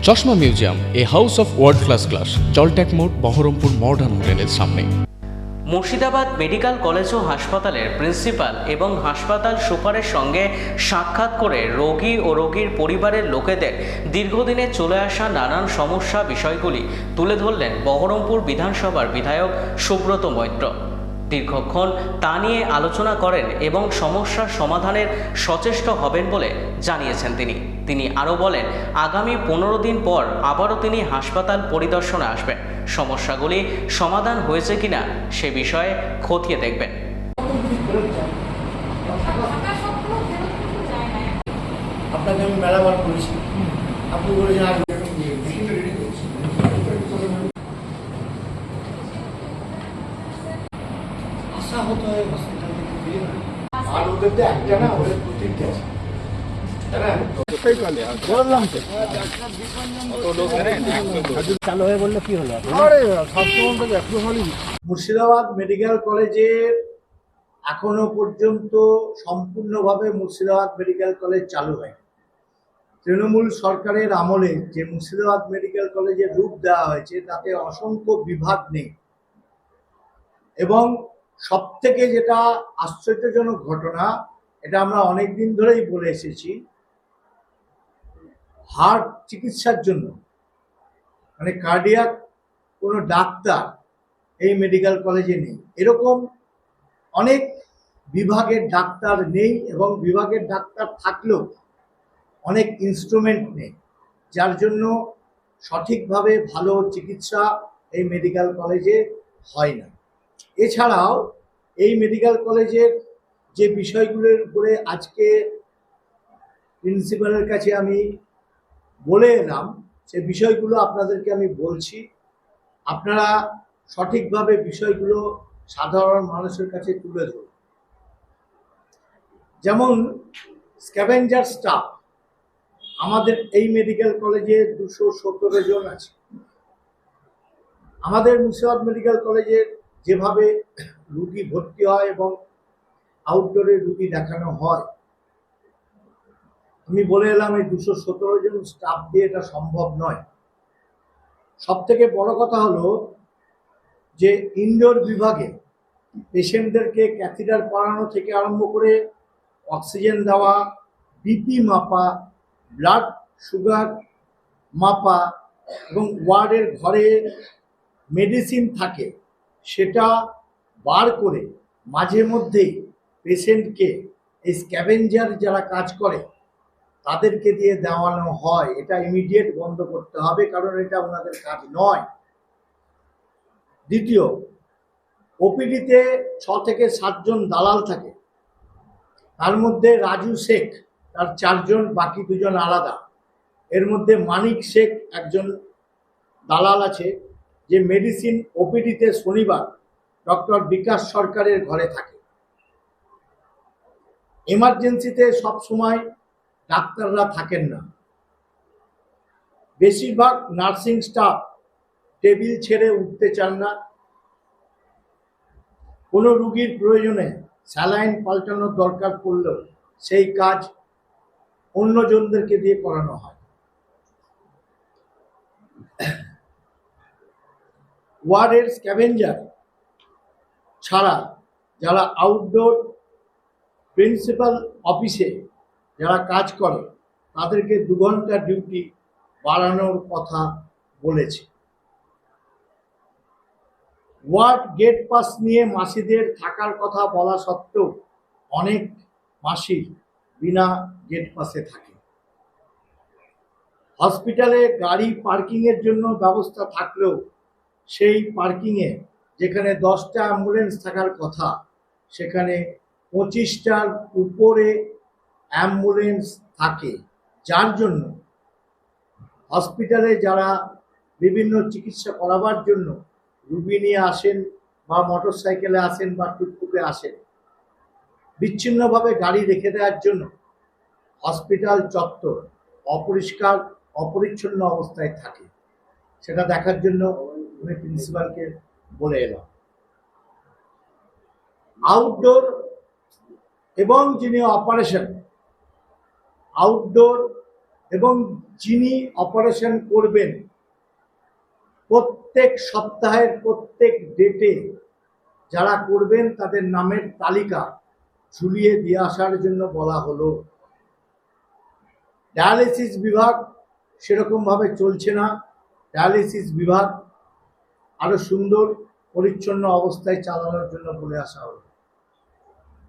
চশমা museum, a house of world class, জলট্যাক মোড়, বহরমপুর মডার্ন হোটেলের সামনে। মুর্শিদাবাদ মেডিকেল কলেজ ও হাসপাতালের প্রিন্সিপাল এবং হাসপাতাল সুপারের সঙ্গে সাক্ষাৎ করে রোগী ও রোগীর পরিবারের লোকেদের দীর্ঘদিনে চলে আসা নানান সমস্যা বিষয়গুলি তুলে ধরলেন বহরমপুর বিধানসভার বিধায়ক সুব্রত মৈত্র। দীর্ঘক্ষণ তা নিয়ে আলোচনা করেন এবং সমস্যার সমাধানের সচেষ্ট হবেন বলে জানিয়েছেন তিনি আরও বলেন, আগামী 15 দিন পর আবারও তিনি হাসপাতাল পরিদর্শনে আসবেন। সমস্যাগুলি সমাধান হয়েছে কিনা সে বিষয়ে খতিয়ে দেখবেন। আপনাকে আমি মেলাবার করেছি, আপনি বলেছেন আশা হতে হয় হসপিটাল থেকে, আর ওদের তো একটা না, ওদের প্রতিটি আছে। মুর্শিদাবাদ মেডিকেল কলেজের এখনো পর্যন্ত সম্পূর্ণভাবে মুর্শিদাবাদ মেডিকেল কলেজ চালু হয়। তৃণমূল সরকারের আমলে যে মুর্শিদাবাদ মেডিকেল কলেজের রূপ দেওয়া হয়েছে তাতে অসংখ্য বিভাগ নেই, এবং সব থেকে যেটা আশ্চর্যজনক ঘটনা, এটা আমরা অনেক দিন ধরেই বলে এসেছি, হার্ট চিকিৎসার জন্য মানে কার্ডিয়াক কোনো ডাক্তার এই মেডিকেল কলেজে নেই। এরকম অনেক বিভাগের ডাক্তার নেই, এবং বিভাগের ডাক্তার থাকলেও অনেক ইনস্ট্রুমেন্ট নেই, যার জন্য সঠিকভাবে ভালো চিকিৎসা এই মেডিকেল কলেজে হয় না। এছাড়াও এই মেডিকেল কলেজের যে বিষয়গুলোর উপরে আজকে প্রিন্সিপালের কাছে আমি বলে এলাম, সে বিষয়গুলো আপনাদেরকে আমি বলছি, আপনারা সঠিকভাবে বিষয়গুলো সাধারণ মানুষের কাছে তুলে ধরুন। যেমন স্ক্যাভেঞ্জার স্টাফ আমাদের এই মেডিকেল কলেজে 217 জন আছে। আমাদের মুর্শিদাবাদ মেডিকেল কলেজের যেভাবে রুগী ভর্তি হয় এবং আউটডোরে রুগী দেখানো হয়, আমি বলে এলাম এই 217 জন স্টাফ দিয়ে এটা সম্ভব নয়। সব থেকে বড় কথা হলো যে ইনডোর বিভাগে পেশেন্টদেরকে ক্যাথিটার পরানো থেকে আরম্ভ করে অক্সিজেন দেওয়া, বিপি মাপা, ব্লাড সুগার মাপা, এবং ওয়ার্ডের ঘরে মেডিসিন থাকে সেটা বার করে মাঝে মধ্যেই পেশেন্টকে এই স্ক্যাভেঞ্জার যারা কাজ করে তাদেরকে দিয়ে দেওয়ানো হয়। এটা ইমিডিয়েট বন্ধ করতে হবে, কারণ এটা ওনাদের কাজ নয়। দ্বিতীয়, ওপিডিতে 6 থেকে 7 জন দালাল থাকে, তার মধ্যে রাজু শেখ তার 4 জন, বাকি 2 জন আলাদা। এর মধ্যে মানিক শেখ একজন দালাল আছে, যে মেডিসিন ওপিডিতে শনিবার ডক্টর বিকাশ সরকারের ঘরে থাকে। এমার্জেন্সিতে সব সময় ডাক্তাররা থাকেন না, বেশিরভাগ নার্সিং স্টাফ টেবিল ছেড়ে উঠতে চান না। কোনো রুগীর প্রয়োজনে স্যালাইন পাল্টানোর দরকার পড়লেও সেই কাজ অন্যজনদেরকে দিয়ে করানো হয়। ওয়ার্ডের স্ক্যাভেঞ্জার ছাড়া যারা আউটডোর প্রিন্সিপাল অফিসে যারা কাজ করে তাদেরকে 2 ঘন্টা ডিউটি বাড়ানোর কথা বলেছে। ওয়ার্ড গেট পাস নিয়ে মাসিদের থাকার কথা বলা সত্ত্বেও অনেক মাসি বিনা গেট পাসে থাকে। হসপিটালে গাড়ি পার্কিংয়ের জন্য ব্যবস্থা থাকলেও সেই পার্কিংয়ে যেখানে 10টা অ্যাম্বুলেন্স থাকার কথা, সেখানে 25টার উপরে অ্যাম্বুলেন্স থাকে, যার জন্য হসপিটালে যারা বিভিন্ন চিকিৎসা করাবার জন্য রুগী নিয়ে আসেন, বা মোটর সাইকেলে আসেন বা টুকটুকে আসেন, বিচ্ছিন্নভাবে গাড়ি রেখে দেওয়ার জন্য হসপিটাল চত্বর অপরিষ্কার অপরিচ্ছন্ন অবস্থায় থাকে। সেটা দেখার জন্য আমি প্রিন্সিপালকে বলে এলাম। আউটডোর এবং যিনি অপারেশন, আউটডোর এবং যিনি অপারেশন করবেন প্রত্যেক সপ্তাহের প্রত্যেক ডেটে যারা করবেন তাদের নামের তালিকা ঝুলিয়ে দিয়ে আসার জন্য বলা হলো। ডায়ালিসিস বিভাগ সেরকমভাবে চলছে না। ডায়ালিসিস বিভাগ আরো সুন্দর পরিচ্ছন্ন অবস্থায় চালানোর জন্য বলে আসা হলো।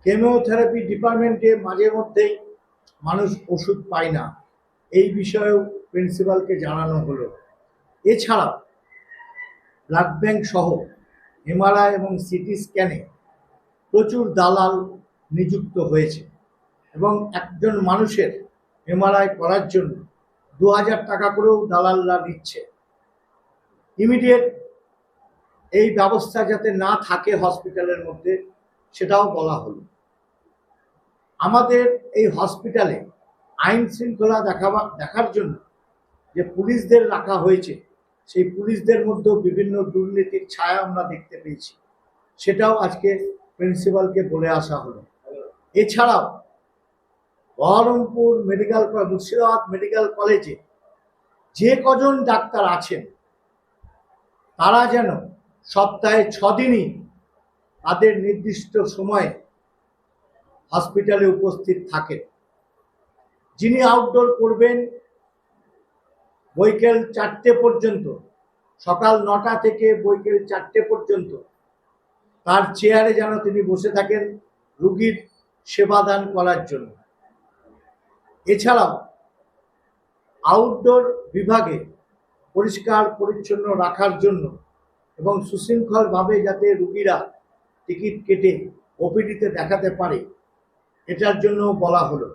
কেমোথেরাপি ডিপার্টমেন্টে মাঝে মধ্যেই মানুষ ওষুধ পায় না, এই বিষয়েও প্রিন্সিপালকে জানানো হলো। এছাড়া ব্লাড ব্যাংক সহ এমআরআই এবং সিটি স্ক্যানে প্রচুর দালাল নিযুক্ত হয়েছে এবং একজন মানুষের এমআরআই করার জন্য 2000 টাকা করেও দালালরা নিচ্ছে। ইমিডিয়েট এই ব্যবস্থা যাতে না থাকে হসপিটালের মধ্যে সেটাও বলা হলো। আমাদের এই হসপিটালে আইন শৃঙ্খলা দেখার জন্য যে পুলিশদের রাখা হয়েছে, সেই পুলিশদের মধ্যেও বিভিন্ন দুর্নীতির ছায়া আমরা দেখতে পেয়েছি, সেটাও আজকে প্রিন্সিপালকে বলে আসা হলো। এছাড়াও বহরমপুর মেডিকেল মুর্শিদাবাদ মেডিকেল কলেজে যে কজন ডাক্তার আছেন তারা যেন সপ্তাহে 6 দিনই তাদের নির্দিষ্ট সময়ে হসপিটালে উপস্থিত থাকেন। যিনি আউটডোর করবেন বৈকাল 4টে পর্যন্ত, সকাল 9টা থেকে বৈকাল 4টে পর্যন্ত তার চেয়ারে যেন তিনি বসে থাকেন রোগীর সেবাদান করার জন্য। এছাড়াও আউটডোর বিভাগে পরিষ্কার পরিচ্ছন্ন রাখার জন্য এবং সুশৃঙ্খলভাবে যাতে রোগীরা টিকিট কেটে ওপিডিতে দেখাতে পারে এটার জন্য বলা হলো।